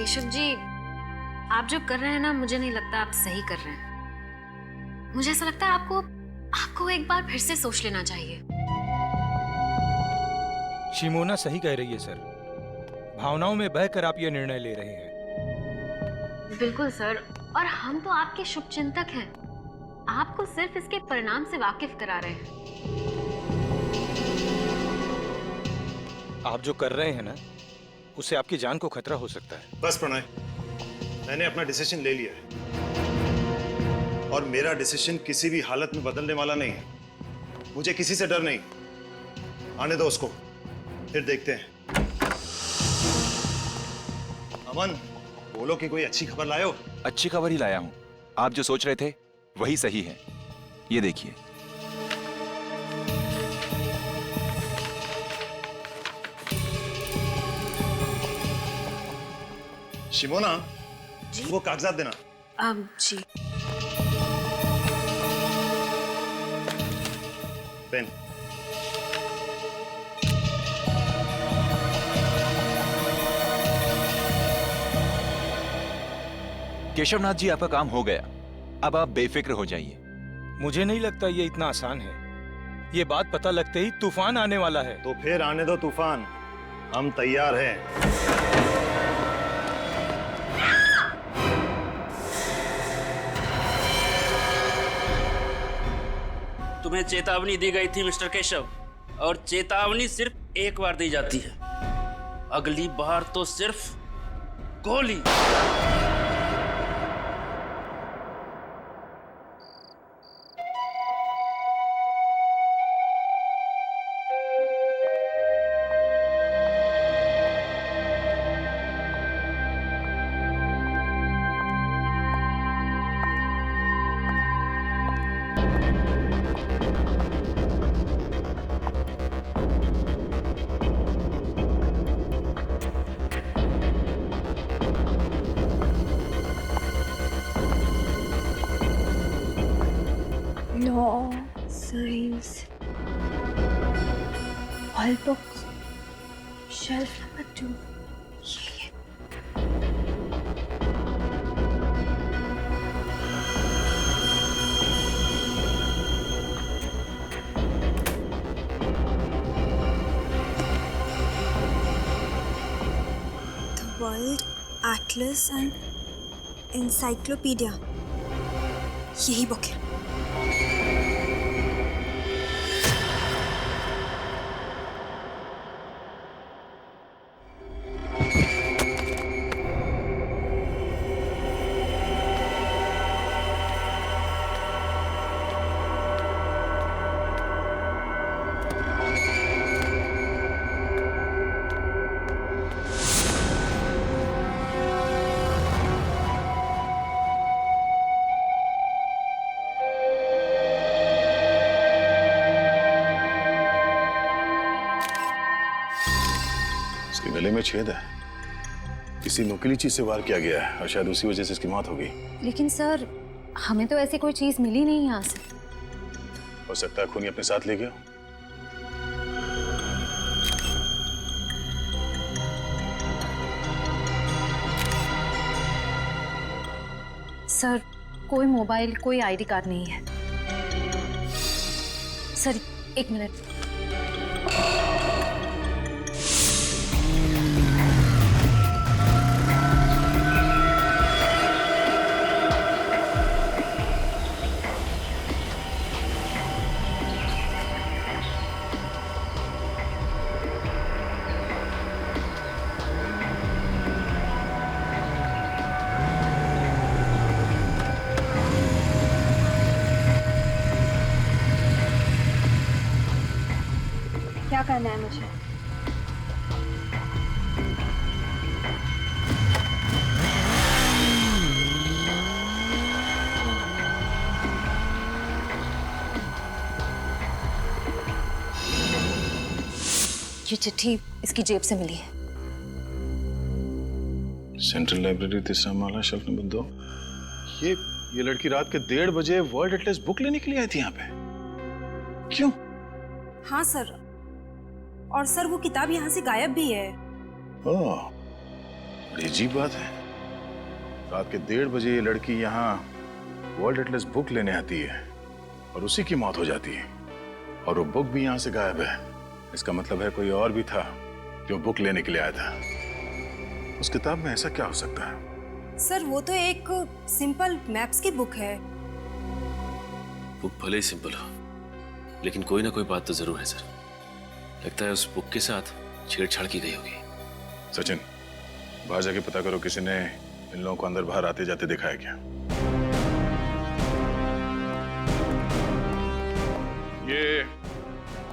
केशव जी, आप जो कर रहे हैं ना, मुझे नहीं लगता आप सही कर रहे हैं। मुझे ऐसा लगता है आपको एक बार फिर से सोच लेना चाहिए। शिमोना सही कह रही है सर। भावनाओं में बहकर आप ये निर्णय ले रहे हैं। बिल्कुल सर, और हम तो आपके शुभचिंतक हैं। आपको सिर्फ इसके परिणाम से वाकिफ करा रहे हैं। आप जो कर रहे हैं ना, उससे आपकी जान को खतरा हो सकता है। बस प्रणय, मैंने अपना डिसीजन ले लिया है और मेरा डिसीजन किसी भी हालत में बदलने वाला नहीं है। मुझे किसी से डर नहीं। आने दो उसको, फिर देखते हैं। अमन, बोलो कि कोई अच्छी खबर लाए हो। अच्छी खबर ही लाया हूं। आप जो सोच रहे थे वही सही है। ये देखिए। शिमोना, वो कागजात देना। जी। पेन। केशवनाथ जी, आपका काम हो गया। अब आप बेफिक्र हो जाइए। मुझे नहीं लगता ये इतना आसान है। ये बात पता लगते ही तूफान आने वाला है। तो फिर आने दो तूफान, हम तैयार हैं। तुम्हें चेतावनी दी गई थी मिस्टर केशव, और चेतावनी सिर्फ एक बार दी जाती है। अगली बार तो सिर्फ गोली। Law, science, all books, shelf number 2. The World Atlas and Encyclopedia. यही बुक है। इसके गले में छेद है। किसी नुकीली चीज से वार किया गया है और शायद उसी वजह से इसकी मौत हो गई। लेकिन सर, हमें तो ऐसी कोई चीज मिली नहीं यहाँ से। हो सकता है खूनी अपने साथ ले गया। सर, कोई मोबाइल, कोई आईडी कार्ड नहीं है। सर, एक मिनट। क्या करना है मुझे? ये चिट्ठी इसकी जेब से मिली है। सेंट्रल लाइब्रेरी, तीसरा माला, शेल्फ नंबर 2। ये लड़की रात के 1:30 बजे वर्ल्ड एटलस बुक लेने के लिए आई थी यहाँ पे। क्यों? हाँ सर, और सर वो किताब यहाँ से गायब भी है। ओह, बड़ी अजीब बात है। रात के 1:30 बजे ये लड़की यहाँ वर्ल्ड एटलस बुक लेने आती है और उसी की मौत हो जाती है, और वो बुक भी यहाँ से गायब है। इसका मतलब है कोई और भी था जो बुक लेने के लिए आया था। उस किताब में ऐसा क्या हो सकता है? सर वो तो एक सिंपल मैप्स की बुक है। बुक भले ही सिंपल हो, लेकिन कोई ना कोई बात तो जरूर है सर। लगता है उस बुक के साथ छेड़छाड़ की गई होगी। सचिन, बाहर जाके पता करो किसी ने इन लोगों को अंदर बाहर आते जाते देखा है क्या। ये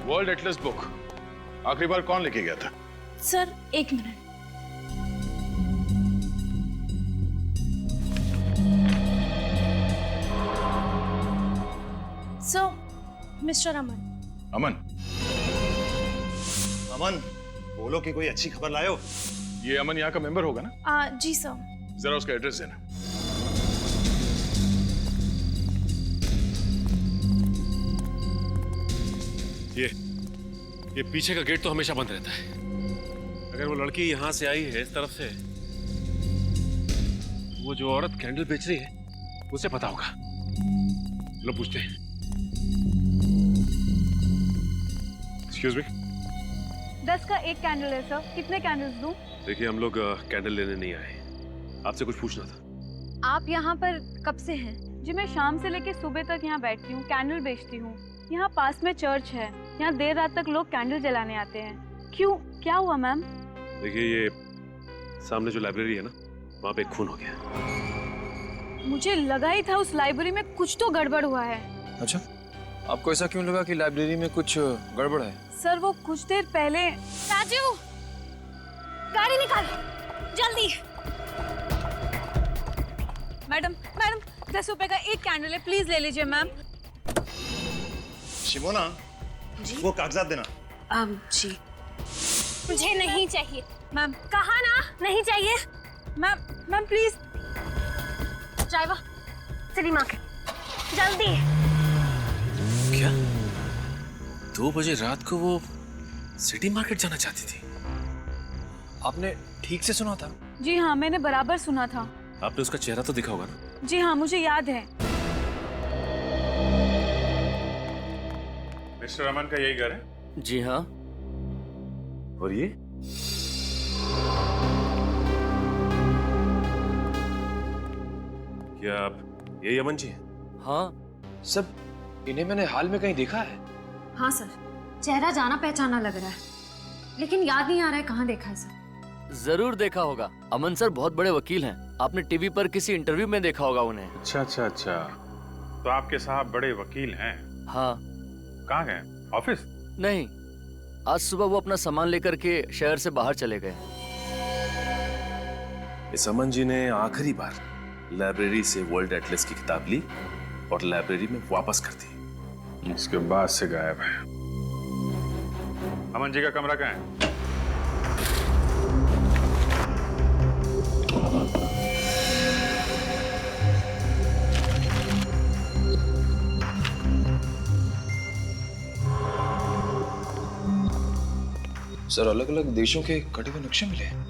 वर्ल्ड एटलस बुक आखिरी बार कौन लेके गया था? Sir 1 minute. So mister Aman. Aman? Aman, बोलो कि कोई अच्छी खबर लाए हो। ये अमन यहाँ का मेंबर होगा ना? जी सर। जरा उसका एड्रेस देना। ये पीछे का गेट तो हमेशा बंद रहता है। अगर वो लड़की यहाँ से आई है इस तरफ से, वो जो औरत कैंडल बेच रही है उसे पता होगा। चलो पूछते हैं। Excuse me. 10 का 1 कैंडल है सर, कितने कैंडल्स दूं? देखिए, हम लोग कैंडल लेने नहीं आए, आपसे कुछ पूछना था। आप यहाँ पर कब से हैं? जी मैं शाम से लेके सुबह तक यहाँ बैठती हूँ, कैंडल बेचती हूँ। यहाँ पास में चर्च है, यहाँ देर रात तक लोग कैंडल जलाने आते हैं। क्यों, क्या हुआ मैम? देखिए, ये सामने जो लाइब्रेरी है ना, वहाँ पे एक खून हो गया। मुझे लगा ही था उस लाइब्रेरी में कुछ तो गड़बड़ हुआ है। अच्छा, आपको ऐसा क्यों लगा कि लाइब्रेरी में कुछ गड़बड़ है? सर वो कुछ देर पहले। राजू, गाड़ी निकाल जल्दी। मैडम 10 रुपए का 1 कैंडल है, प्लीज ले लीजिए मैम। शिमोना, वो कागजात देना। जी मुझे नहीं चाहिए। मैम कहा ना नहीं चाहिए। Ma'am please. Driver city market जल्दी। क्या 2 बजे रात को वो सिटी मार्केट जाना चाहती थी? आपने ठीक से सुना था? जी हाँ, मैंने बराबर सुना था। आपने उसका चेहरा तो देखा होगा ना? जी हाँ, मुझे याद है। मिस्टर अमन का यही घर है? जी हाँ। और ये? क्या आप यही अमन जी हैं? हाँ सब, इन्हें मैंने हाल में कहीं देखा है। हाँ सर, चेहरा जाना पहचाना लग रहा है, लेकिन याद नहीं आ रहा है कहाँ देखा है सर। जरूर देखा होगा, अमन सर बहुत बड़े वकील हैं। आपने टीवी पर किसी इंटरव्यू में देखा होगा उन्हें। अच्छा, तो आपके साहब बड़े वकील हैं? हाँ। कहाँ गए? ऑफिस? नहीं, आज सुबह वो अपना सामान लेकर के शहर से बाहर चले गए। इस अमन जी ने आखिरी बार लाइब्रेरी से वर्ल्ड एटलस की किताब ली और लाइब्रेरी में वापस कर दी। उसके बाद से गायब है। अमन जी का कमरा कहाँ है? सर अलग अलग देशों के कटे हुए नक्शे मिले हैं।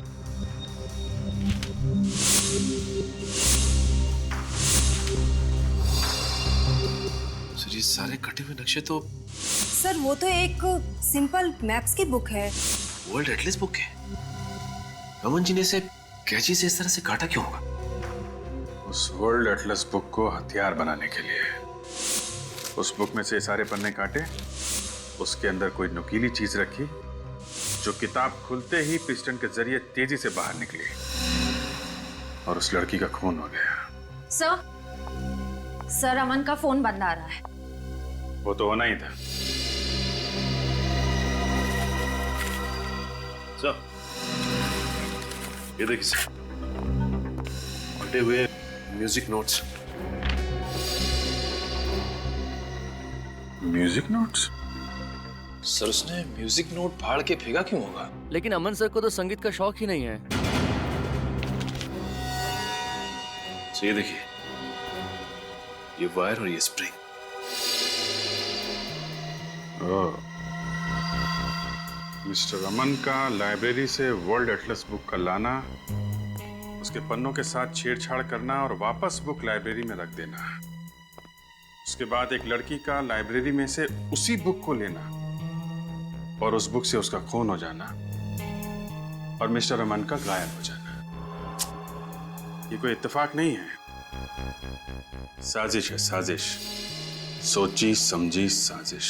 सर ये सारे कटे हुए नक्शे तो सर वो तो एक सिंपल मैप्स की बुक है। वर्ल्ड एटलस बुक है। अमन जी ने इसे कैंची से इस तरह से काटा क्यों होगा? उस वर्ल्ड एटलस बुक को हथियार बनाने के लिए। उस बुक में से सारे पन्ने काटे, उसके अंदर कोई नुकीली चीज रखी जो किताब खुलते ही पिस्टन के जरिए तेजी से बाहर निकली और उस लड़की का खून हो गया। सर अमन का फोन बंद आ रहा है। वो तो होना ही था। सर ये देखिए, फटे हुए music notes. Music notes? Sir उसने म्यूजिक नोट फाड़ के फेंका क्यों होगा? लेकिन अमन सर को तो संगीत का शौक ही नहीं है। तो ये देखिए, ये वायर और ये स्प्रिंग। मिस्टर अमन का लाइब्रेरी से वर्ल्ड एटलस बुक का लाना, उसके उसके पन्नों के साथ छेड़छाड़ करना और वापस बुक लाइब्रेरी में रख देना। उसके बाद एक लड़की का लाइब्रेरी में से उसी बुक को लेना और उस बुक से उसका खून हो जाना और मिस्टर अमन का गायब हो जाना। ये कोई इत्तेफाक नहीं है, साजिश है, साजिश। सोची समझी साजिश।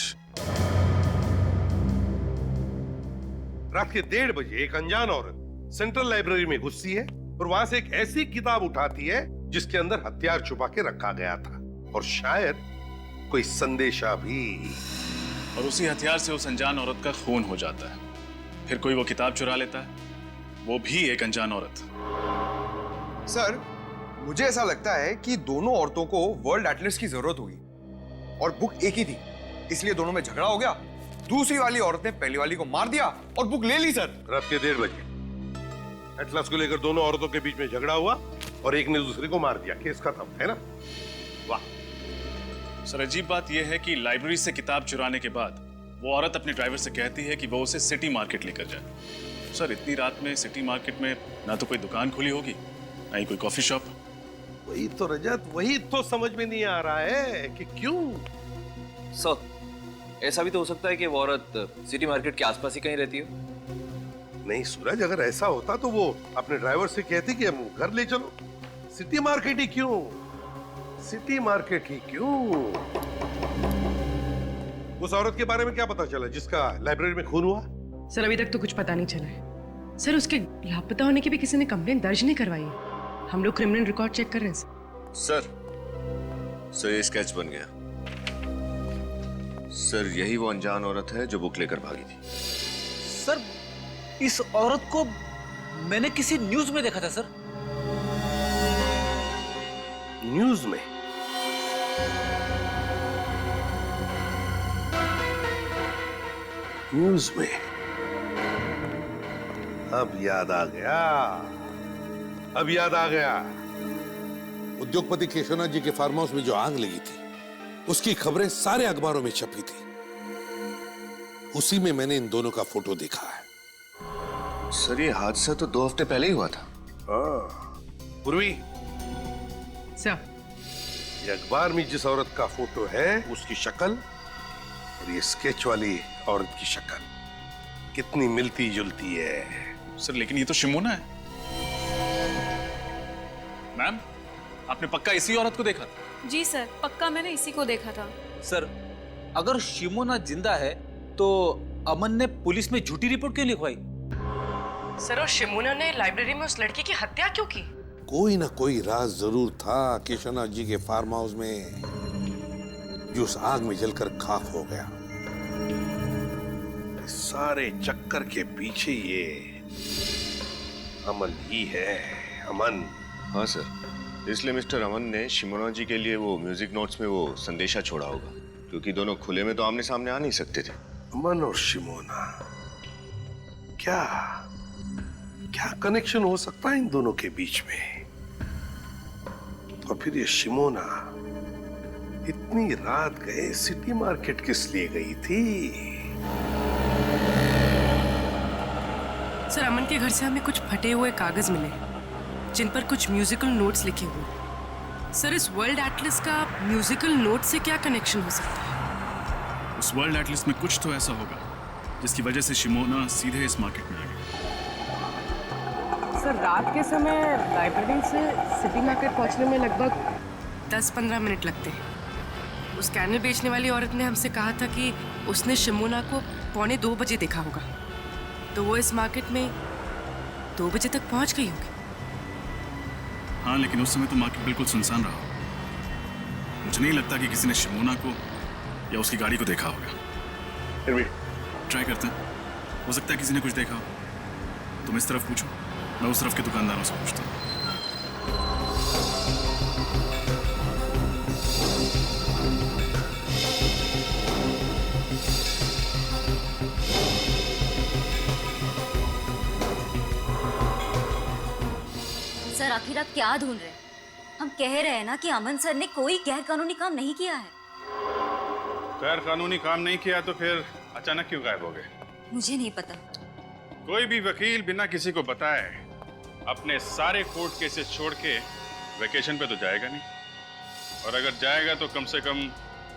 रात के 1:30 बजे एक अनजान औरत सेंट्रल लाइब्रेरी में घुसती है और वहां से एक ऐसी किताब उठाती है जिसके अंदर हथियार छुपा के रखा गया था और शायद कोई संदेशा भी। और उसी हथियार से उस अनजान औरत का खून हो जाता है। फिर कोई वो किताब चुरा लेता है, वो भी एक अनजान औरत। सर, मुझे ऐसा लगता है कि दोनों औरतों को वर्ल्ड एटलस की जरूरत होगी और बुक एक ही थी, इसलिए दोनों में झगड़ा हो गया। दूसरी वाली औरत ने पहली वाली को मार दिया और बुक ले ली। सर, रात के 1:30 बजे एटलस को लेकर दोनों औरतों के बीच में झगड़ा हुआ और एक ने दूसरे को मार दिया। केस खत्म, है ना? वाह। सर, अजीब बात यह है कि लाइब्रेरी से किताब चुराने के बाद वो औरत अपने ड्राइवर से कहती है कि वो उसे सिटी मार्केट लेकर जाए। सर, इतनी रात में सिटी मार्केट में ना तो कोई दुकान खुली होगी, ना ही कोई कॉफी शॉप। वही तो रजत, वही तो समझ में नहीं आ रहा है कि क्यों। सर, ऐसा भी तो हो सकता है कि वो औरत सिटी मार्केट के आसपास ही कहीं रहती हो। नहीं सूरज, अगर ऐसा होता तो वो अपने ड्राइवर से कहती कि हम घर ले चलो। सिटी मार्केट ही क्यों? सिटी मार्केट ही क्यों? उस औरत के बारे में क्या पता चला जिसका लाइब्रेरी में खून हुआ? सर, अभी तक तो कुछ पता नहीं चला है। सर, उसके लापता होने की भी किसी ने कंप्लेंट दर्ज नहीं करवाई है। हम लोग क्रिमिनल रिकॉर्ड चेक कर रहे हैं। सर, ये स्केच बन गया। सर, यही वो अनजान औरत है जो बुक लेकर भागी थी। सर, इस औरत को मैंने किसी न्यूज में देखा था सर। न्यूज में? न्यूज में? अब याद आ गया, अब याद आ गया। उद्योगपति केशवनाथ जी के फार्म हाउस में जो आग लगी थी उसकी खबरें सारे अखबारों में छपी थी। उसी में मैंने इन दोनों का फोटो देखा है। सर, ये हादसा तो 2 हफ्ते पहले ही हुआ था। पूर्वी सर, ये अखबार में जिस औरत का फोटो है उसकी शक्ल और ये स्केच वाली औरत की शक्ल कितनी मिलती जुलती है। सर, लेकिन ये तो शिमोना है। मैम, आपने पक्का इसी औरत को देखा था? जी सर, पक्का मैंने इसी को देखा था। सर, अगर शिमोना जिंदा है तो अमन ने पुलिस में झूठी रिपोर्ट क्यों लिखवाई? सर, और शिमोना ने लाइब्रेरी में उस लड़की की हत्या क्यों की? कोई ना कोई राज जरूर था केशवनाथ जी के फार्म हाउस में जो उस आग में जलकर खाक हो गया। इस सारे चक्कर के पीछे ये अमन ही है, अमन। हाँ सर, इसलिए मिस्टर अमन ने शिमोना जी के लिए वो म्यूजिक नोट्स में वो संदेशा छोड़ा होगा, क्योंकि दोनों खुले में तो आमने सामने आ नहीं सकते थे। अमन और शिमोना, क्या क्या कनेक्शन हो सकता है इन दोनों के बीच में? तो फिर ये शिमोना इतनी रात गए सिटी मार्केट किस लिए गई थी? सर, अमन के घर से हमें कुछ फटे हुए कागज मिले जिन पर कुछ म्यूजिकल नोट्स लिखे हुए। सर, इस वर्ल्ड एटलस का म्यूजिकल नोट से क्या कनेक्शन हो सकता है? उस वर्ल्ड एटलस में कुछ तो ऐसा होगा जिसकी वजह से शिमोना सीधे इस मार्केट में आ गई। सर, रात के समय लाइब्रेरी से सिटी मार्केट पहुंचने में लगभग 10-15 मिनट लगते हैं। उस कैनल बेचने वाली औरत ने हमसे कहा था कि उसने शिमोना को 1:45 बजे देखा होगा, तो वो इस मार्केट में 2 बजे तक पहुंच गई होगी। हाँ, लेकिन उस समय तो मार्केट बिल्कुल सुनसान रहा। मुझे नहीं लगता कि किसी ने शिमोना को या उसकी गाड़ी को देखा होगा। फिर भी ट्राई करते हैं, हो सकता है किसी ने कुछ देखा हो। तुम इस तरफ पूछो, मैं उस तरफ के दुकानदारों से पूछता हूँ। सर, आखिर आप क्या ढूंढ रहे हैं? हम कह रहे हैं ना कि अमन सर ने कोई गैर कानूनी काम नहीं किया है। गैर कानूनी काम नहीं किया तो फिर अचानक क्यों गायब हो गए? मुझे नहीं पता। कोई भी वकील बिना किसी को बताए अपने सारे कोर्ट केसेस छोड़ के वेकेशन पे तो जाएगा नहीं, और अगर जाएगा तो कम से कम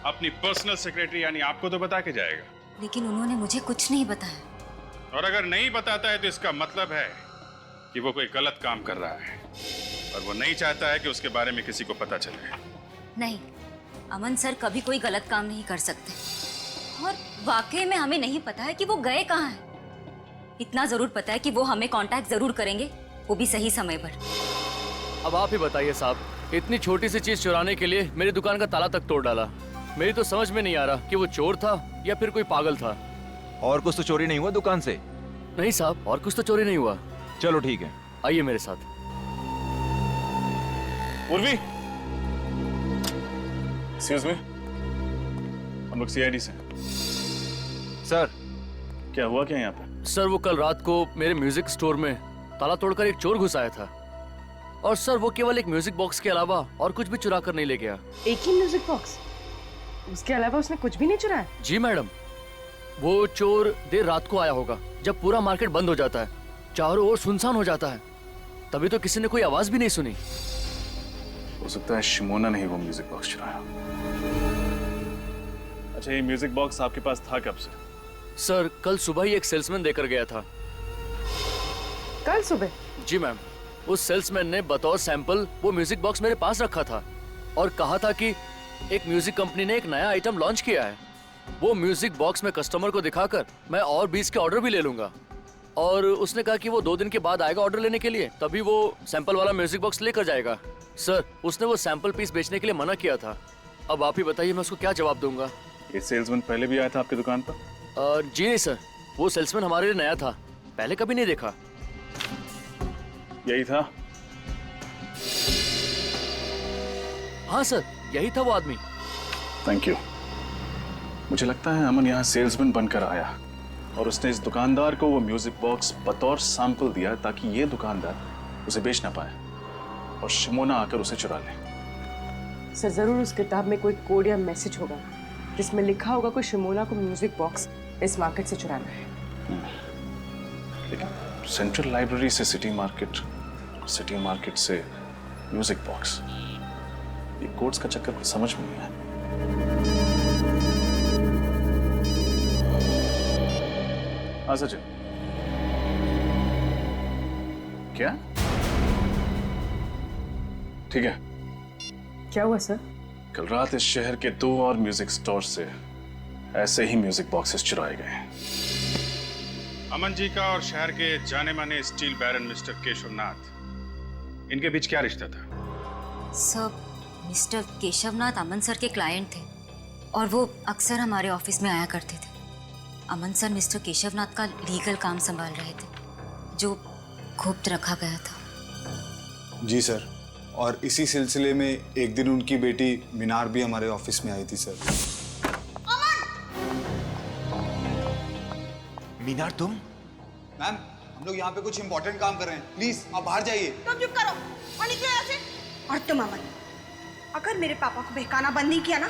अपनी पर्सनल सेक्रेटरी यानी आपको तो बता के जाएगा। लेकिन उन्होंने मुझे कुछ नहीं बताया। और अगर नहीं बताता है तो इसका मतलब है कि वो कोई गलत काम कर रहा है और वो नहीं चाहता है कि उसके बारे में किसी को पता चले। नहीं, अमन सर कभी कोई गलत काम नहीं कर सकते, और वाकई में हमें नहीं पता है कि वो गए कहाँ हैं। इतना जरूर पता है कि वो हमें कांटेक्ट जरूर करेंगे, वो भी सही समय पर। अब आप ही बताइए साहब, इतनी छोटी सी चीज चुराने के लिए मेरी दुकान का ताला तक तोड़ डाला। मेरी तो समझ में नहीं आ रहा कि वो चोर था या फिर कोई पागल था। और कुछ तो चोरी नहीं हुआ दुकान से? नहीं साहब, और कुछ तो चोरी नहीं हुआ। चलो ठीक है, आइए मेरे साथ। उर्वी, एक्सक्यूज मी, हम लोग सीआईडी से। सर क्या हुआ क्या यहाँ पे? सर वो कल रात को मेरे म्यूजिक स्टोर में ताला तोड़कर एक चोर घुस आया था, और सर वो केवल एक म्यूजिक बॉक्स के अलावा और कुछ भी चुरा कर नहीं ले गया। एक ही म्यूजिक बॉक्स? उसके अलावा उसने कुछ भी नहीं चुराया? जी मैडम, वो चोर देर रात को आया होगा जब पूरा मार्केट बंद हो जाता है, चारों ओर सुनसान हो जाता है, तभी तो किसी ने कोई आवाज भी नहीं सुनी। हो सकता है शिमोना ने ही वो म्यूजिक बॉक्स चुराया। अच्छा, ये म्यूजिक बॉक्स आपके पास था कब से? सर कल सुबह ही एक सेल्समैन देकर गया था। कल सुबह? जी मैम, उस सेल्समैन ने बतौर सैंपल वो म्यूजिक बॉक्स मेरे पास रखा था और कहा था कि एक म्यूजिक कंपनी ने एक नया आइटम लॉन्च किया है, वो म्यूजिक बॉक्स में कस्टमर को दिखाकर मैं और 20 के ऑर्डर भी ले लूंगा। और उसने कहा कि वो 2 दिन के बाद आएगा ऑर्डर लेने के लिए, तभी वो सैंपल वाला म्यूजिक बॉक्स लेकर जाएगा। सर उसने वो सैंपल पीस बेचने के लिए मना किया था। अब आप ही बताइए मैं उसको क्या जवाब दूंगा। ये सेल्समैन पहले भी आया था आपकी दुकान पर? जी नहीं सर, वो सेल्समैन हमारे लिए नया था, पहले कभी नहीं देखा। यही था? हाँ सर, यही था वो आदमी। Thank you. मुझे लगता है अमन यहाँ सेल्समैन बनकर आया और उसने इस दुकानदार को वो म्यूजिक बॉक्स बतौर सैंपल दिया ताकि ये दुकानदार उसे बेच ना पाए और शिमोना आकर उसे चुरा ले। सर जरूर उस किताब में कोई कोड या मैसेज होगा जिसमें लिखा होगा कि शिमोना को म्यूजिक बॉक्स इस मार्केट से चुराना है। लेकिन सेंट्रल लाइब्रेरी से सिटी मार्केट से म्यूजिक बॉक्स, ये कोड्स का चक्कर कुछ समझ में नहीं आया। हाँ सचिन, क्या? ठीक है। क्या हुआ सर? कल रात इस शहर के 2 और म्यूजिक स्टोर से ऐसे ही म्यूजिक बॉक्सेस चुराए गए। अमन जी का और शहर के जाने माने स्टील बैरन मिस्टर केशवनाथ, इनके बीच क्या रिश्ता था? सब मिस्टर केशवनाथ अमन सर के क्लाइंट थे और वो अक्सर हमारे ऑफिस में आया करते थे। अमन सर मिस्टर केशवनाथ का लीगल काम संभाल रहे थे जो गुप्त रखा गया था। जी सर, और इसी सिलसिले में एक दिन उनकी बेटी मीनार भी हमारे ऑफिस में आई थी सर। मीनार तुम? मैम, हम लोग यहाँ पे कुछ इंपॉर्टेंट काम कर रहे हैं, प्लीज आप बाहर जाइए। तुम चुप करो और निकलो यहाँ से। और तुम अमन, अगर मेरे पापा को बहकाना बंद नहीं किया ना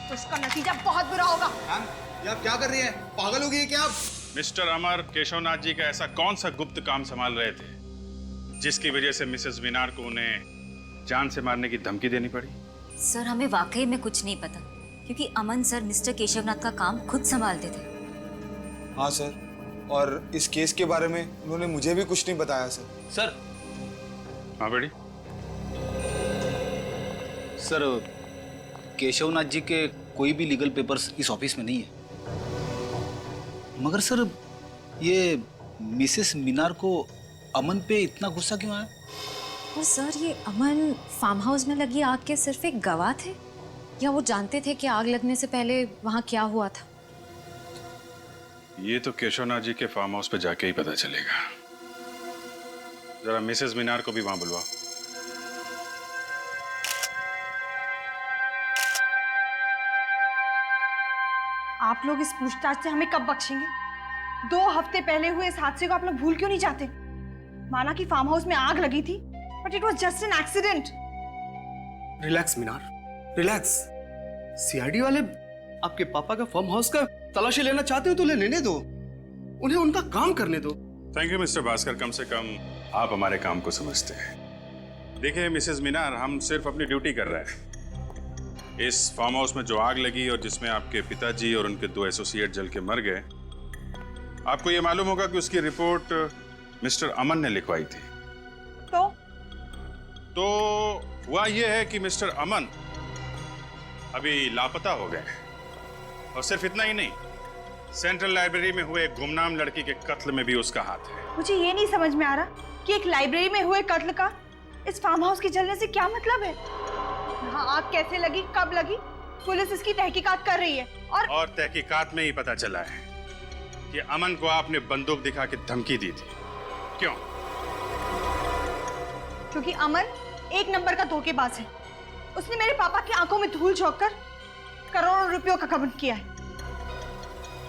तो उसका नतीजा बहुत बुरा होगा। मैम, ये आप क्या कर रही हैं? पागल हो गई है क्या आप? मिस्टर अमर केशवनाथ जी का ऐसा कौन सा गुप्त काम संभाल रहे थे जिसकी वजह से मिसेस मीनार को उन्हें जान से मारने की धमकी देनी पड़ी? सर हमें वाकई में कुछ नहीं पता क्योंकि अमन सर मिस्टर केशवनाथ का काम खुद संभालते थे। हाँ सर, और इस केस के बारे में उन्होंने मुझे भी कुछ नहीं बताया सर। सर। हाँ बेटी। सर केशवनाथ जी के कोई भी लीगल पेपर्स इस ऑफिस में नहीं है, मगर सर ये मिसेस मीनार को अमन पे इतना गुस्सा क्यों आया? और सर ये अमन फार्म हाउस में लगी आग के सिर्फ एक गवाह थे या वो जानते थे कि आग लगने से पहले वहां क्या हुआ था? ये तो केशवनाथ जी के फार्म हाउस पे जाके ही पता चलेगा। जरा मिसेस मीनार को भी वहां बुलवाओ। आप लोग इस पूछताछ से हमें कब बख्शेंगे? 2 हफ्ते पहले हुए इस हादसे को आप लोग भूल क्यों नहीं जाते? माना कि फार्म हाउस में आग लगी थी, but it was just an accident. Relax Minar, relax. CID वाले आपके पापा का फार्म हाउस का तलाशी लेना चाहते हो तो लेने दो, उन्हें उनका काम करने दो। थैंक यू मिस्टर भास्कर, कम से कम आप हमारे काम को समझते हैं। देखिए मिसेस मीनार, हम सिर्फ अपनी ड्यूटी कर रहे हैं। इस फार्म हाउस में जो आग लगी और जिसमें आपके पिताजी और उनके 2 एसोसिएट जल के मर गए, आपको ये मालूम होगा कि उसकी रिपोर्ट मिस्टर अमन ने लिखवाई थी। तो हुआ यह है कि मिस्टर अमन अभी लापता हो गए, और सिर्फ इतना ही नहीं, सेंट्रल लाइब्रेरी में हुए एक गुमनाम लड़की के कत्ल में भी उसका हाथ है। मुझे ये नहीं समझ में आ रहा कि एक लाइब्रेरी में हुए कत्ल का इस फार्म हाउस के जलने से क्या मतलब है। यहाँ आग कैसे लगी, कब लगी, पुलिस इसकी तहकीकात कर रही है। और तहकीकात में ही पता चला है कि अमन को आपने बंदूक दिखा के धमकी दी थी। क्यों? क्योंकि अमन एक नंबर का धोखेबाज है। उसने मेरे पापा की आंखों में धूल झोंककर करोड़ों रुपयों का गबन किया है,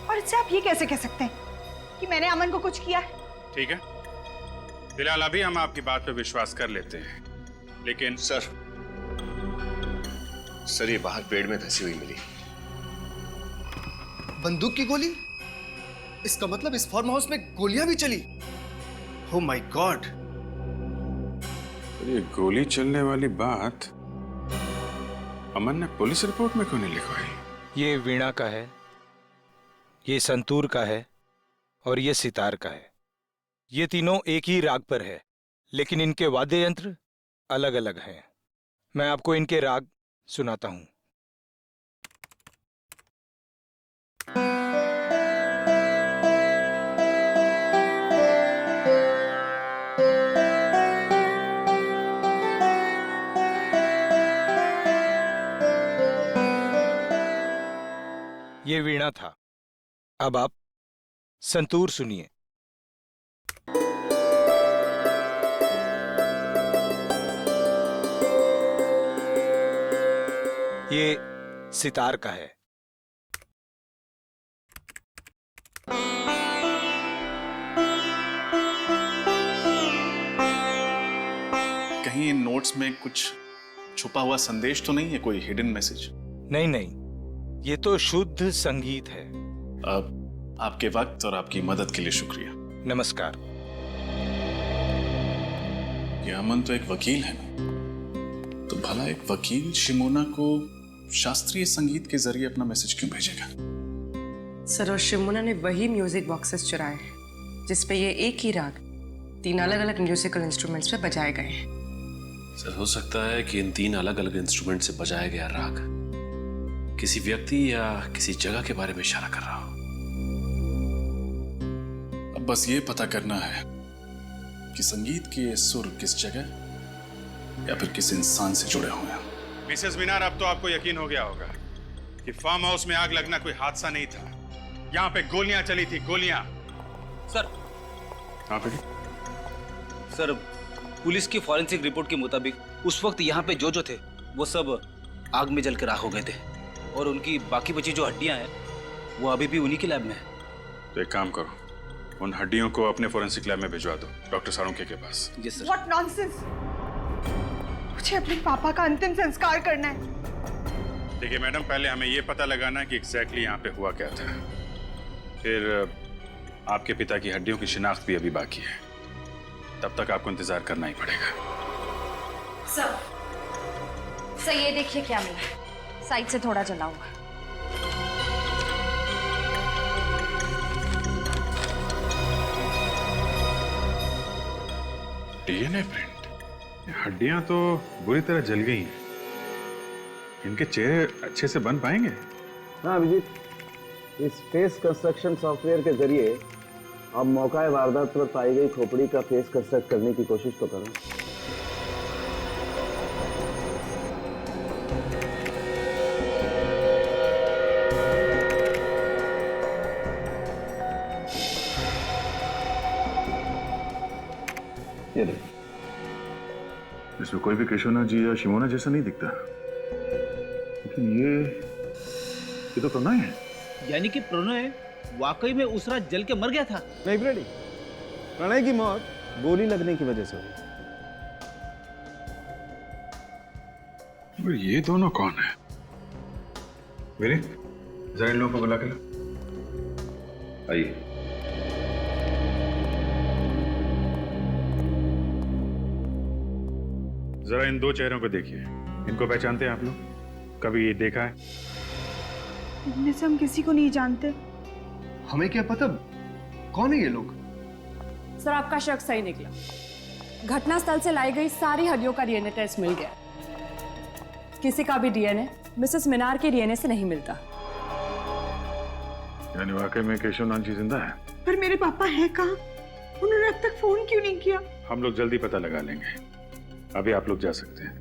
और इससे आप ये कैसे कह सकते हैं कि मैंने अमन को कुछ किया है? ठीक है, फिलहाल अभी हम आपकी बात पे विश्वास कर लेते हैं, लेकिन सर ये बाहर पेड़ में धंसी हुई मिली। बंदूक की गोली? इसका मतलब इस फार्म हाउस में गोलियां भी चली। Oh my God! ये गोली चलने वाली बात अमन ने पुलिस रिपोर्ट में क्यों नहीं लिखवाई? ये वीणा का है, ये संतूर का है, और ये सितार का है। ये तीनों एक ही राग पर है, लेकिन इनके वाद्य यंत्र अलग अलग हैं। मैं आपको इनके राग सुनाता हूं। ये वीणा था, अब आप संतूर सुनिए। ये सितार का है। कहीं इन नोट्स में कुछ छुपा हुआ संदेश तो नहीं है, कोई हिडन मैसेज? नहीं नहीं, ये तो शुद्ध संगीत है। अब आपके वक्त और आपकी मदद के लिए शुक्रिया। नमस्कार। ये अमन तो एक वकील है ना, तो भला एक वकील शिमोना को शास्त्रीय संगीत के जरिए अपना मैसेज क्यों भेजेगा? सर, और शिमोना ने वही म्यूजिक बॉक्सेस चुराए हैं जिसपे ये एक ही राग 3 अलग अलग म्यूजिकल इंस्ट्रूमेंट्स पे बजाए गए हैं। सर, हो सकता है कि इन 3 अलग अलग इंस्ट्रूमेंट से बजाया गया राग किसी व्यक्ति या किसी जगह के बारे में इशारा कर रहा हो। अब बस ये पता करना है कि संगीत के सुर किस जगह या फिर किस इंसान से जुड़े हुए हैं। मिसेस मीनार, अब तो आपको यकीन हो गया होगा कि फार्म हाउस में आग लगना कोई हादसा नहीं था। यहाँ पे गोलियां चली थी, गोलियां। सर, हाँ बेटी। सर, पुलिस की फॉरेंसिक रिपोर्ट के मुताबिक उस वक्त यहाँ पे जो थे वो सब आग में जलकर राख हो गए थे, और उनकी बाकी बची जो हड्डियां हैं वो अभी भी उन्हीं के लैब में है। तो एक काम करो, उन हड्डियों को अपने फॉरेंसिक लैब में भिजवा दो, डॉक्टर साळुंखे के पास। Yes sir. What nonsense! मुझे अपने पापा का अंतिम संस्कार करना है। देखिए मैडम, पहले हमें ये पता लगाना है कि एग्जैक्टली यहाँ पे हुआ क्या था, फिर आपके पिता की हड्डियों की शिनाख्त भी अभी बाकी है, तब तक आपको इंतजार करना ही पड़ेगा। सर ये देखिए क्या मिला, साइड से थोड़ा जला हुआ। DNA print. हड्डियां तो बुरी तरह जल गई हैं, इनके चेहरे अच्छे से बन पाएंगे? हाँ अभिजीत, इस फेस कंस्ट्रक्शन सॉफ्टवेयर के जरिए आप मौका वारदात पर पाई गई खोपड़ी का फेस कंस्ट्रक्ट करने की कोशिश तो करें। इसमें कोई भी केशवनाथ जी या शिमोना जैसा नहीं दिखता, लेकिन ये तो प्रणय है। यानी कि प्रणय वाकई में उस रात जल के मर गया था? नहीं ब्रेडी, प्रणय की मौत गोली लगने की वजह से हुई। ये दोनों कौन है? मेरे जरा इन लोगों को बुला के ला। आइए। जरा इन दो चेहरों को देखिए, इनको पहचानते हैं आप लोग? कभी ये देखा है? इनमें से हम किसी को नहीं जानते। हमें क्या पता कौन है ये लोग? सर आपका शक सही निकला। घटनास्थल से लाई गई सारी हड्डियों का डीएनए टेस्ट मिल गया। किसी का भी डीएनए मिसेस मीनार के डीएनए से नहीं मिलता। यानी वाकई में केशव नानजी जिंदा है? पर मेरे पापा हैं कहाँ? उन्होंने अब तक फोन क्यों नहीं किया? हम लोग जल्दी पता लगा लेंगे, अभी आप लोग जा सकते हैं।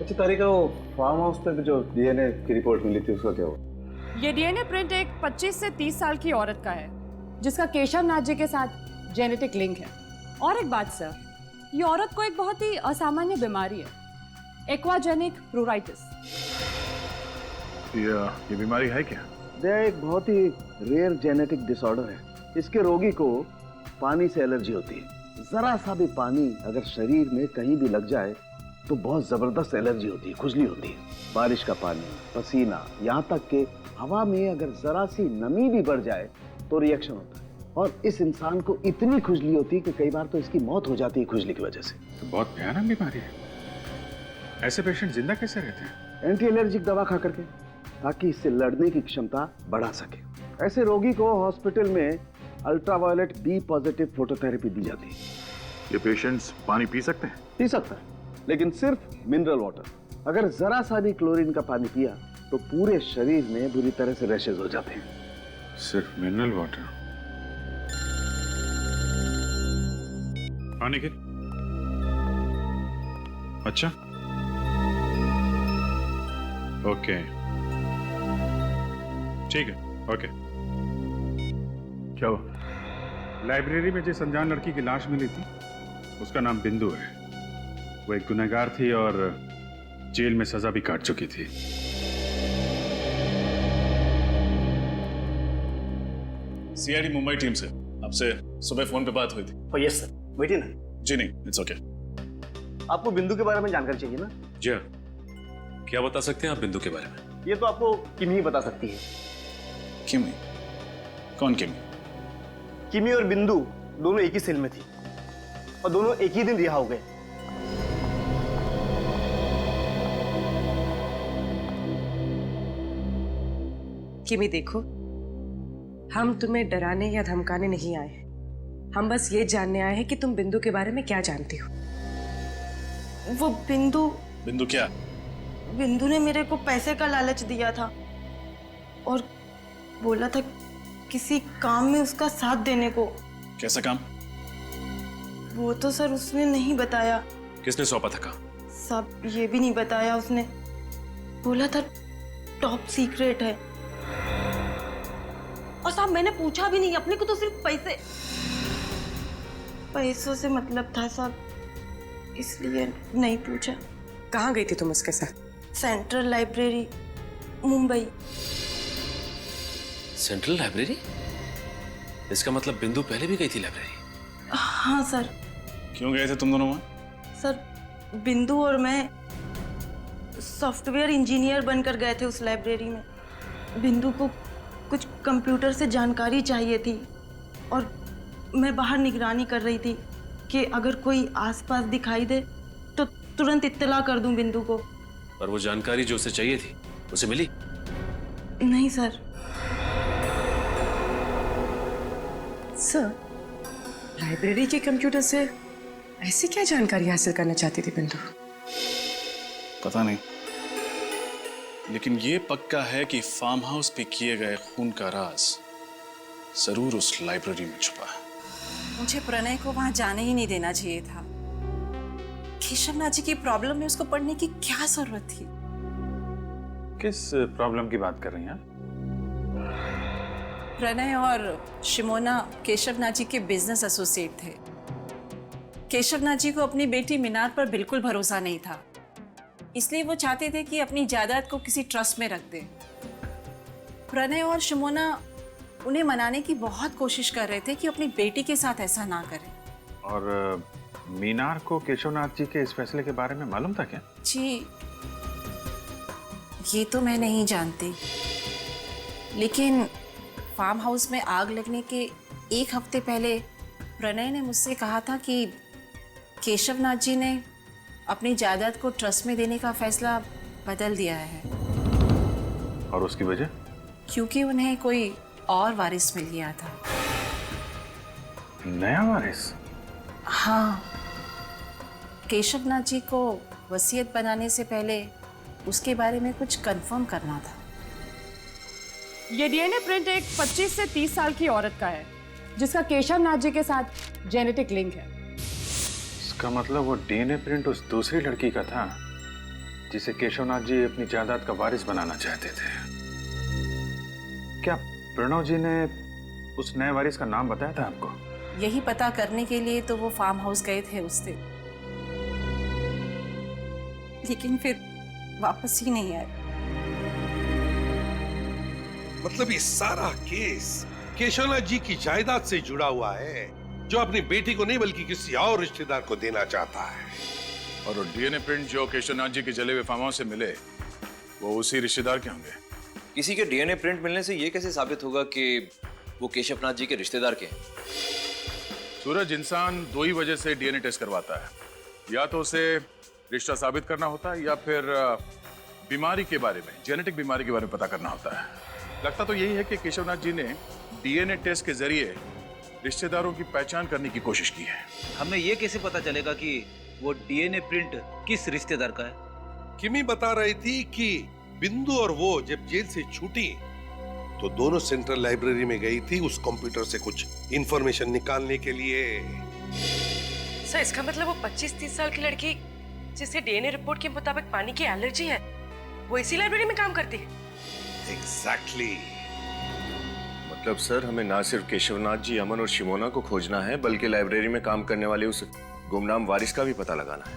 अच्छा तारिका, वो फार्म हाउस पे जो डीएनए की रिपोर्ट मिली थी उसका क्या हुआ? ये डीएनए प्रिंट एक 25 से 30 साल की औरत का है जिसका केशव नाथ जी के साथ जेनेटिक लिंक है। और एक बात सर, ये औरत को एक बहुत ही असामान्य बीमारी है, एक्वाजेनिक प्लूराइटिस। ये बीमारी है क्या? यह एक बहुत ही रेयर जेनेटिक डिसऑर्डर है। इसके रोगी को पानी से एलर्जी होती है। जरा सा भी पानी अगर शरीर में कहीं भी लग जाए तो बहुत जबरदस्त एलर्जी होती है, खुजली होती है। बारिश का पानी, पसीना, यहाँ तक कि हवा में अगर जरा सी नमी भी बढ़ जाए तो रिएक्शन होता है। और इस इंसान को इतनी खुजली होती है कि कई बार तो इसकी मौत हो जाती है खुजली की वजह से। तो बहुत भयानक बीमारी है। ऐसे पेशेंट जिंदा कैसे रहते हैं? एंटी एलर्जिक दवा खा करके, ताकि इससे लड़ने की क्षमता बढ़ा सके। ऐसे रोगी को हॉस्पिटल में अल्ट्रावायलेट बी पॉजिटिव फोटोथेरेपी दी जाती है। ये पेशेंट्स पानी पी सकते हैं? पी सकता है, लेकिन सिर्फ मिनरल वाटर। अगर जरा सा भी क्लोरीन का पानी पिया तो पूरे शरीर में बुरी तरह से रैशेज हो जाते हैं। सिर्फ मिनरल वाटर? हाँ निखिल, अच्छा, ओके, ठीक है, ओके। क्या हुआ? लाइब्रेरी में जिस अनजान लड़की की लाश मिली थी उसका नाम बिंदु है। वो एक गुनहगार थी और जेल में सजा भी काट चुकी थी। सीआईडी मुंबई टीम से आपसे सुबह फोन पे बात हुई थी। यस सर, बैठिए ना। जी नहीं, इट्स ओके। आपको बिंदु के बारे में जानकारी चाहिए ना? जी हाँ, क्या बता सकते हैं आप बिंदु के बारे में? ये तो आपको किमी ही बता सकती है। किमी? कौन किमी? किमी और बिंदु दोनों एक ही सेल में थी और दोनों एक ही दिन रिहा हो गए। किमी देखो, हम तुम्हें डराने या धमकाने नहीं आए हैं। हम बस ये जानने आए हैं कि तुम बिंदु के बारे में क्या जानती हो। वो बिंदु क्या? बिंदु ने मेरे को पैसे का लालच दिया था और बोला था किसी काम में उसका साथ देने को। कैसा काम? वो तो सर उसने नहीं बताया। किसने सौंपा था काम? सब ये भी नहीं बताया उसने। बोला था टॉप सीक्रेट है। और साहब मैंने पूछा भी नहीं, अपने को तो सिर्फ पैसों से मतलब था साहब, इसलिए नहीं पूछा। कहाँ गई थी तुम उसके साथ? Central library, Mumbai. Central library? इसका मतलब बिंदु पहले भी गई थी लाइब्रेरी? हाँ सर। क्यों गए थे तुम दोनों वहां? सर बिंदु और मैं सॉफ्टवेयर इंजीनियर बनकर गए थे उस लाइब्रेरी में। बिंदु को कुछ कंप्यूटर से जानकारी चाहिए थी और मैं बाहर निगरानी कर रही थी कि अगर कोई आसपास दिखाई दे तो तुरंत इत्तला कर दूं बिंदु को। पर वो जानकारी जो उसे चाहिए थी उसे मिली? नहीं सर। सर, लाइब्रेरी के कंप्यूटर से ऐसी क्या जानकारी हासिल करना चाहती थी बिंदु? पता नहीं, लेकिन ये पक्का है कि फार्म हाउस पे किए गए खून का राज जरूर उस लाइब्रेरी में छुपा है। मुझे प्रणय को वहां जाने ही नहीं देना चाहिए था। केशव नाथ जी की प्रॉब्लम में उसको पढ़ने की क्या जरूरत थी? किस प्रॉब्लम की बात कर रही हैं? प्रणय और शिमोना केशव नाथ जी के बिजनेस एसोसिएट थे। केशव नाथ जी को अपनी बेटी मीनार पर बिल्कुल भरोसा नहीं था, इसलिए वो चाहते थे कि अपनी जायदाद को किसी ट्रस्ट में रख दें। प्रणय और शिमोना उन्हें मनाने की बहुत कोशिश कर रहे थे कि अपनी बेटी के साथ ऐसा ना करें। और मीनार को केशवनाथ जी के इस फैसले के बारे में मालूम था क्या? जी, ये तो मैं नहीं जानती, लेकिन फार्म हाउस में आग लगने के एक हफ्ते पहले प्रणय ने मुझसे कहा था कि केशवनाथ जी ने अपनी जायदाद को ट्रस्ट में देने का फैसला बदल दिया है। और उसकी वजह? क्योंकि उन्हें कोई और वारिस मिल गया था। नया वारिस? हाँ, केशवनाथ जी को वसीयत बनाने से पहले उसके बारे में कुछ कंफर्म करना था। ये डीएनए प्रिंट एक 25 से 30 साल की औरत का है जिसका केशवनाथ जी के साथ जेनेटिक लिंक है। इसका मतलब वो डीएनए प्रिंट उस दूसरी लड़की का था जिसे केशवनाथ जी अपनी जायदाद का वारिस बनाना चाहते थे। क्या प्रणव जी ने उस नए वारिस का नाम बताया था आपको? यही पता करने के लिए तो वो फार्म हाउस गए थे उस दिन, लेकिन फिर वापस ही नहीं आए। मतलब ये सारा केस केशवनाथ जी की जायदाद से जुड़ा हुआ है, जो अपनी बेटी को नहीं बल्कि किसी और रिश्तेदार को देना चाहता है। और वो डीएनए प्रिंट जो केशवनाथ जी के जले हुए फार्म हाउस से मिले वो उसी रिश्तेदार के होंगे। किसी के डीएनए प्रिंट मिलने से ये कैसे साबित होगा कि वो केशवनाथ जी के रिश्तेदार के हैं? सूरज, इंसान दो ही वजह से डीएनए टेस्ट करवाता है, या तो उसे रिश्ता साबित करना होता है या फिर बीमारी के बारे में, जेनेटिक बीमारी के बारे में पता करना होता है। लगता तो यही है कि केशवनाथ जी ने डीएनए टेस्ट के जरिए रिश्तेदारों की पहचान करने की कोशिश की है। हमें ये कैसे पता चलेगा कि वो डीएनए प्रिंट किस रिश्तेदार का है? किमी बता रही थी कि बिंदु और वो जब जेल से छूटी तो दोनों सेंट्रल लाइब्रेरी में गई थी उस कंप्यूटर से कुछ इंफॉर्मेशन निकालने के लिए। सर, इसका मतलब वो 25-30 साल की लड़की जिसे डीएनए रिपोर्ट के मुताबिक पानी की एलर्जी है, वो इसी लाइब्रेरी में काम करती है। एग्जैक्टली। मतलब सर, हमें ना सिर्फ केशवनाथ जी, अमन और शिमोना को खोजना है बल्कि लाइब्रेरी में काम करने वाले उस गुमनाम वारिस का भी पता लगाना है।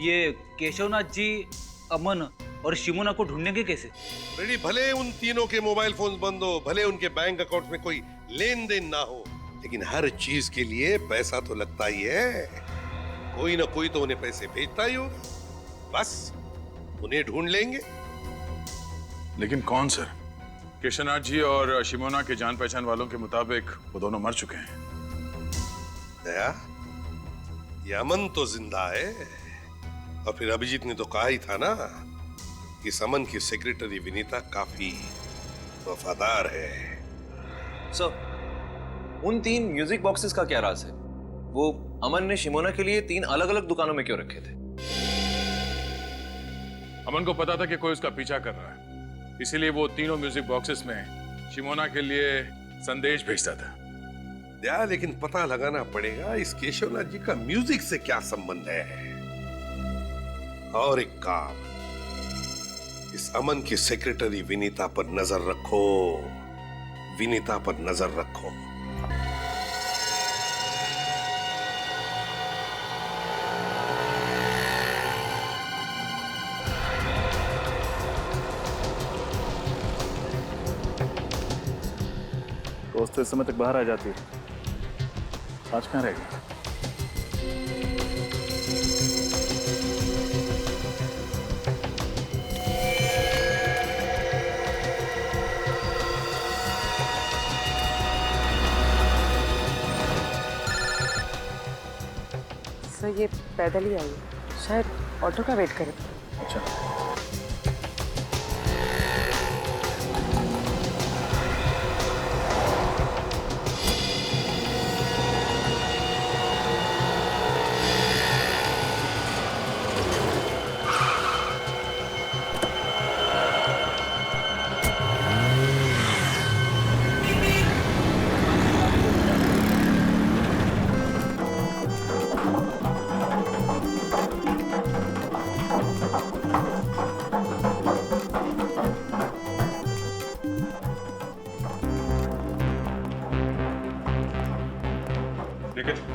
ये केशवनाथ जी, अमन और शिमोना को ढूंढेंगे कैसे? रेडी, भले उन तीनों के मोबाइल फोन बंद हो, भले उनके बैंक अकाउंट में कोई लेन देन ना हो, लेकिन हर चीज के लिए पैसा तो लगता ही है। कोई ना कोई तो उन्हें पैसे भेजता ही होगा। बस उन्हें ढूंढ लेंगे। लेकिन कौन सर? केशवनाथ जी और शिमोना के जान पहचान वालों के मुताबिक वो दोनों मर चुके हैं। दया, ये अमन तो जिंदा है, और फिर अभिजीत ने तो कहा ही था ना कि अमन की सेक्रेटरी विनीता काफी वफादार है। सर, उन 3 म्यूजिक बॉक्सेस का क्या राज है? वो अमन ने शिमोना के लिए 3 अलग-अलग दुकानों में क्यों रखे थे? अमन को पता था कि कोई उसका पीछा कर रहा है, इसीलिए वो तीनों म्यूजिक बॉक्सेस में शिमोना के लिए संदेश भेजता था। दया, लेकिन पता लगाना पड़ेगा इस केशवनाथ जी का म्यूजिक से क्या संबंध है। और एक काम, इस अमन की सेक्रेटरी विनीता पर नजर रखो, विनीता पर नजर रखो। दोस्त इस समय तक बाहर आ जाती है, आज कहाँ रहेगी? सर, ये पैदल ही आई है, शायद ऑटो का वेट करे। अच्छा,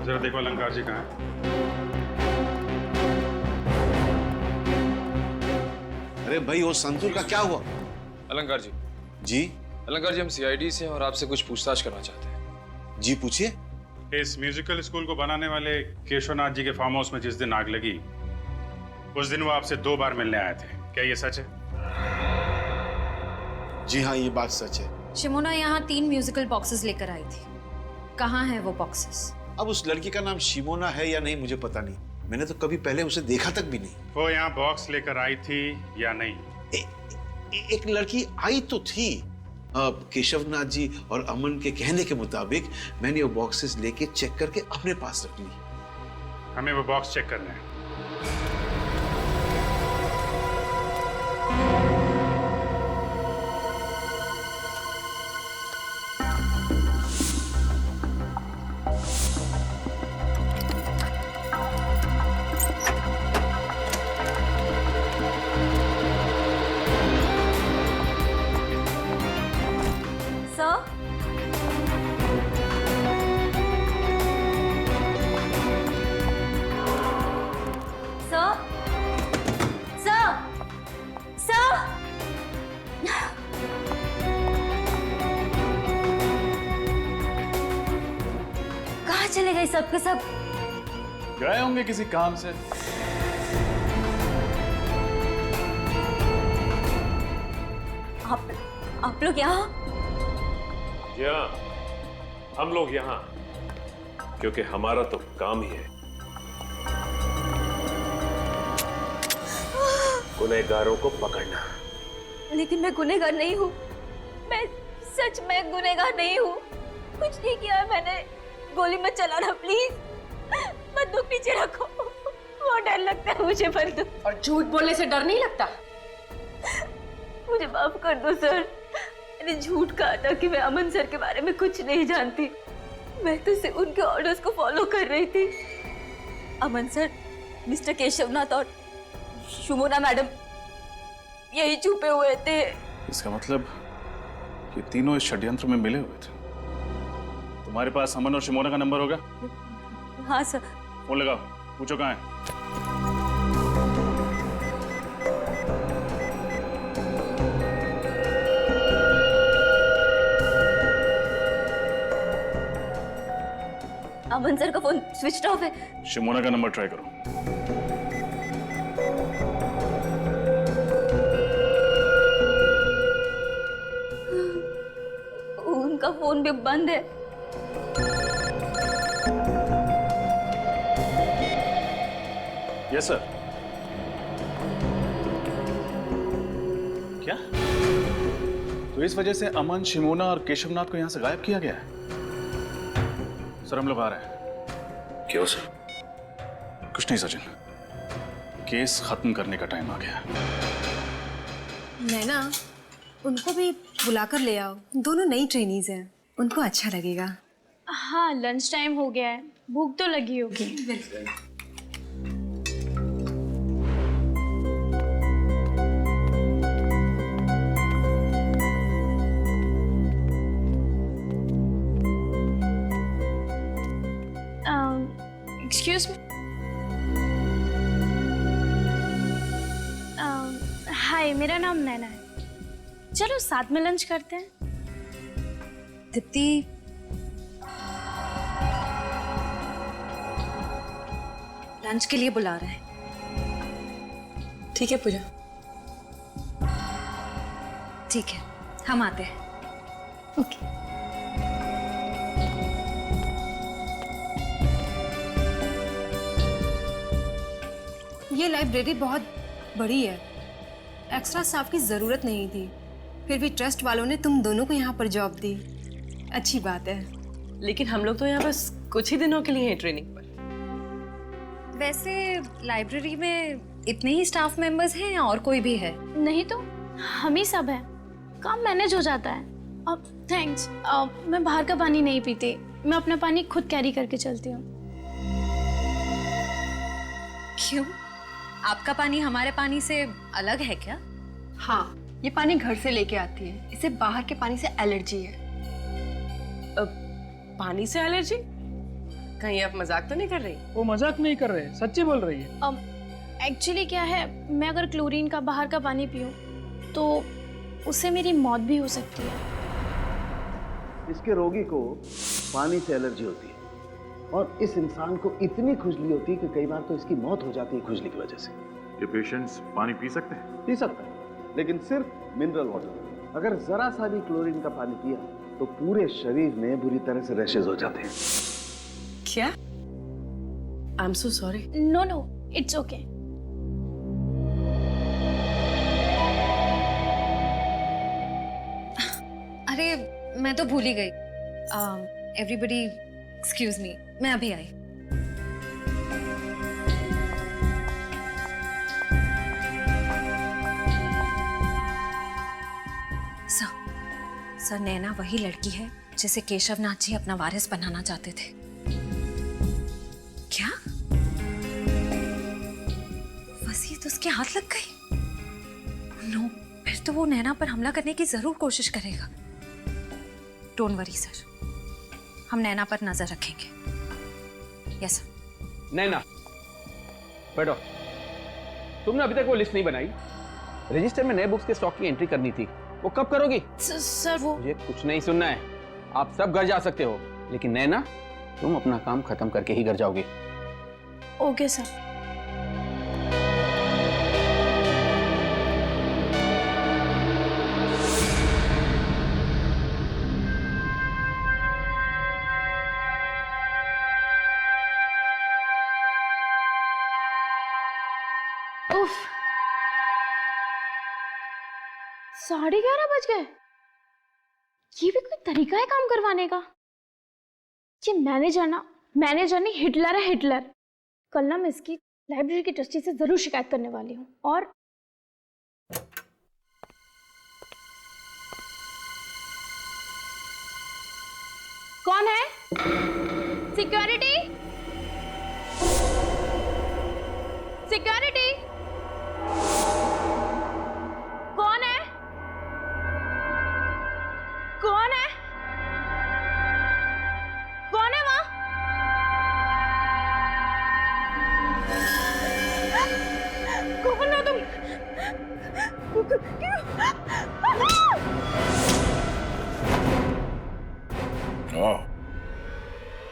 जरा देखो अलंकार जी कहाँ हैं? अरे भाई, वो संतूर का क्या हुआ? अलंकार जी। जी अलंकार जी, हम सीआईडी से हैं और आपसे कुछ पूछताछ करना चाहते हैं। जी पूछिए। इस म्यूजिकल स्कूल को बनाने वाले केशवनाथ जी के फार्म हाउस में जिस दिन आग लगी, उस दिन वो आपसे 2 बार मिलने आए थे, क्या ये सच है? जी हाँ, ये बात सच है। शिमोना यहाँ 3 म्यूजिकल बॉक्सेस लेकर आई थी। कहाँ है वो बॉक्सेस? अब उस लड़की का नाम शिमोना है या नहीं मुझे पता नहीं, मैंने तो कभी पहले उसे देखा तक भी नहीं। वो यहाँ बॉक्स लेकर आई थी या नहीं? एक लड़की आई तो थी। केशवनाथ जी और अमन के कहने के मुताबिक मैंने वो बॉक्सेस लेके चेक करके अपने पास रख ली। हमें वो बॉक्स चेक करना है। चले गए सब के सब? गए होंगे किसी काम से। आप लोग यहाँ? जी हाँ, हम लोग यहाँ क्योंकि हमारा तो काम ही है गुनहगारों को पकड़ना। लेकिन मैं गुनहगार नहीं हूँ, मैं सच में गुनहगार नहीं हूँ। कुछ नहीं किया है मैंने। गोली मत चलाना प्लीज, बंदूक पीछे रखो, बहुत डर लगता है मुझे बंदूक। और झूठ बोलने से डर नहीं लगता? मुझे माफ कर दो सर, मैंने झूठ कहा था कि मैं अमन सर के बारे में कुछ नहीं जानती। मैं तो सिर्फ उनके ऑर्डर्स को फॉलो कर रही थी। अमन सर, मिस्टर केशवनाथ और शिमोना मैडम यही छुपे हुए थे। इसका मतलब ये तीनों इस षड्यंत्र में मिले हुए थे। तुम्हारे पास अमन और शिमोना का नंबर होगा? हाँ सर। फोन लगाओ, पूछो कहाँ है। अमन सर का फोन स्विच ऑफ है। शिमोना का नंबर ट्राई करो। उनका फोन भी बंद है। Yes sir. क्या? तो इस वजह से अमन, शिमोना और केशवनाथ को यहां से गायब किया गया है? सर हम लोग आ रहे हैं। क्यों सर? कुछ नहीं सचिन, केस खत्म करने का टाइम आ गया। नैना, उनको भी बुलाकर ले आओ, दोनों नई ट्रेनीज हैं, उनको अच्छा लगेगा। हाँ, लंच टाइम हो गया है, भूख तो लगी होगी। बिल्कुल। Excuse me. हाय, मेरा नाम नैना है। चलो साथ में लंच करते हैं। दीप्ति, लंच के लिए बुला रहे हैं। ठीक है पूजा। ठीक है, हम आते हैं। ओके। ये लाइब्रेरी बहुत बड़ी है, एक्स्ट्रा स्टाफ की जरूरत नहीं थी, फिर भी ट्रस्ट वालों ने तुम दोनों को यहाँ पर जॉब दी। अच्छी बात है। लेकिन हम लोग तो यहाँ बस कुछ ही दिनों के लिए हैं ट्रेनिंग पर। वैसे लाइब्रेरी में इतने ही स्टाफ मेंबर्स हैं या और कोई भी है? नहीं तो हम ही सब हैं, काम मैनेज हो जाता है। अब थैंक्स, मैं बाहर का पानी नहीं पीती, मैं अपना पानी खुद कैरी करके चलती हूँ। क्यों? आपका पानी हमारे पानी से अलग है क्या? हाँ, ये पानी घर से लेके आती है, इसे बाहर के पानी से एलर्जी है। पानी से एलर्जी? कहीं आप मजाक तो नहीं कर रही? वो मजाक नहीं कर रहे, सच्ची बोल रही है। एक्चुअली क्या है, मैं अगर क्लोरीन का बाहर का पानी पीऊं तो उससे मेरी मौत भी हो सकती है। इसके रोगी को पानी से एलर्जी होती है और इस इंसान को इतनी खुजली होती है कि कई बार तो इसकी मौत हो जाती है खुजली की वजह से। ये पेशेंट्स पानी पी सकते हैं? पी सकता है, लेकिन सिर्फ मिनरल वाटर। अगर जरा सा भी क्लोरीन का पानी पिया तो पूरे शरीर में बुरी तरह से रैशेज हो जाते हैं। क्या? I'm so sorry. No no, it's okay. अरे मैं तो भूल ही गई। एवरीबडी एक्सक्यूज मी, मैं अभी आई। सर, नैना वही लड़की है जिसे केशव नाथ जी अपना वारिस बनाना चाहते थे। क्या वसीयत उसके हाथ लग गई? नो, फिर तो वो नैना पर हमला करने की जरूर कोशिश करेगा। डोंट वरी सर, हम नैना पर नजर रखेंगे। Yes sir. नैना बैठो। तुमने अभी तक वो लिस्ट नहीं बनाई। रजिस्टर में नए बुक्स के स्टॉक की एंट्री करनी थी, वो कब करोगी? सर वो मुझे कुछ नहीं सुनना है। आप सब घर जा सकते हो, लेकिन नैना तुम अपना काम खत्म करके ही घर जाओगे। Okay sir. उफ, 11:30 बज गए। ये भी कोई तरीका है काम करवाने का? ये मैनेजर नहीं, हिटलर है, हिटलर। कल ना मैं इसकी लाइब्रेरी की ट्रस्टी से जरूर शिकायत करने वाली हूँ। और कौन है? सिक्योरिटी, सिक्योरिटी, कौन है? कौन है? कौन है वहां? कौन हो तुम? ओ,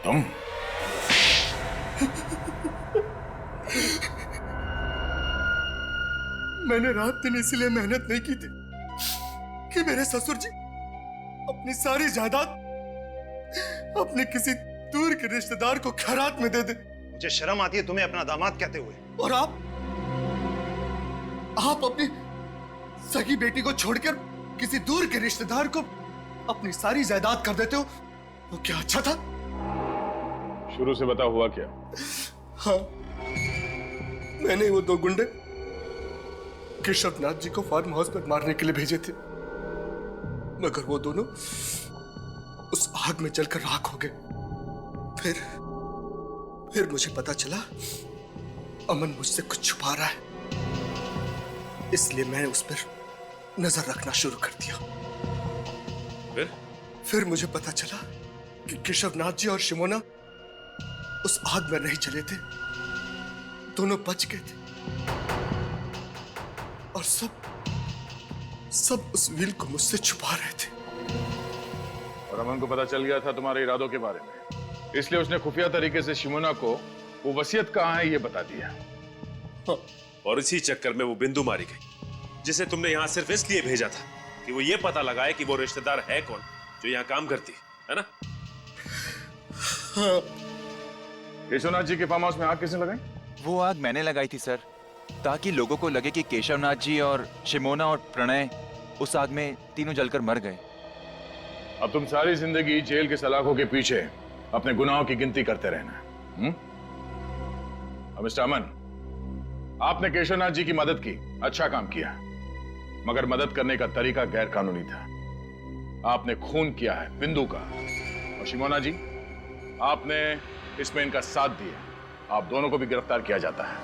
तुम? मैंने रात दिन इसलिए मेहनत नहीं की थी कि मेरे ससुर जी अपनी सारी जायदाद अपने किसी दूर के रिश्तेदार को खैरात में दे दे। मुझे शर्म आती है तुम्हें अपना दामाद कहते हुए। और आप अपनी सगी बेटी को छोड़कर किसी दूर के रिश्तेदार को अपनी सारी जायदाद कर देते हो, वो क्या अच्छा था? शुरू से बता हुआ क्या? हाँ, मैंने वो दो गुंडे केशव नाथ जी को फार्म हाउस पर मारने के लिए भेजे थे, मगर वो दोनों उस आग में जलकर राख हो गए। फिर मुझे पता चला अमन मुझसे कुछ छुपा रहा है, इसलिए मैंने उस पर नजर रखना शुरू कर दिया। फिर मुझे पता चला कि केशव नाथ जी और शिमोना उस आग में नहीं जले थे, दोनों बच गए थे। और सब उस व्हील को मुझसे छुपा रहे थे। और अमन को पता चल गया था तुम्हारे इरादों के बारे में, इसलिए उसने खुफिया तरीके से शिमोना को वो वसीयत कहाँ है ये बता दिया। हाँ। और इसी चक्कर में वो बिंदु मारी गई, जिसे तुमने यहाँ सिर्फ इसलिए भेजा था कि वो ये पता लगाए कि वो रिश्तेदार है कौन जो यहाँ काम करती है ना? हाँ। केशवनाथ जी के फार्म हाउस में आग किसने लगाई? वो आग मैंने लगाई थी सर, ताकि लोगों को लगे कि केशवनाथ जी और शिमोना और प्रणय उस आग में तीनों जलकर मर गए। अब तुम सारी जिंदगी जेल के सलाखों के पीछे अपने गुनाहों की गिनती करते रहना। अब मिस्टर अमन, आपने केशवनाथ जी की मदद की, अच्छा काम किया, मगर मदद करने का तरीका गैर कानूनी था। आपने खून किया है बिंदु का, और शिमोना जी आपने इसमें इनका साथ दिया। आप दोनों को भी गिरफ्तार किया जाता है।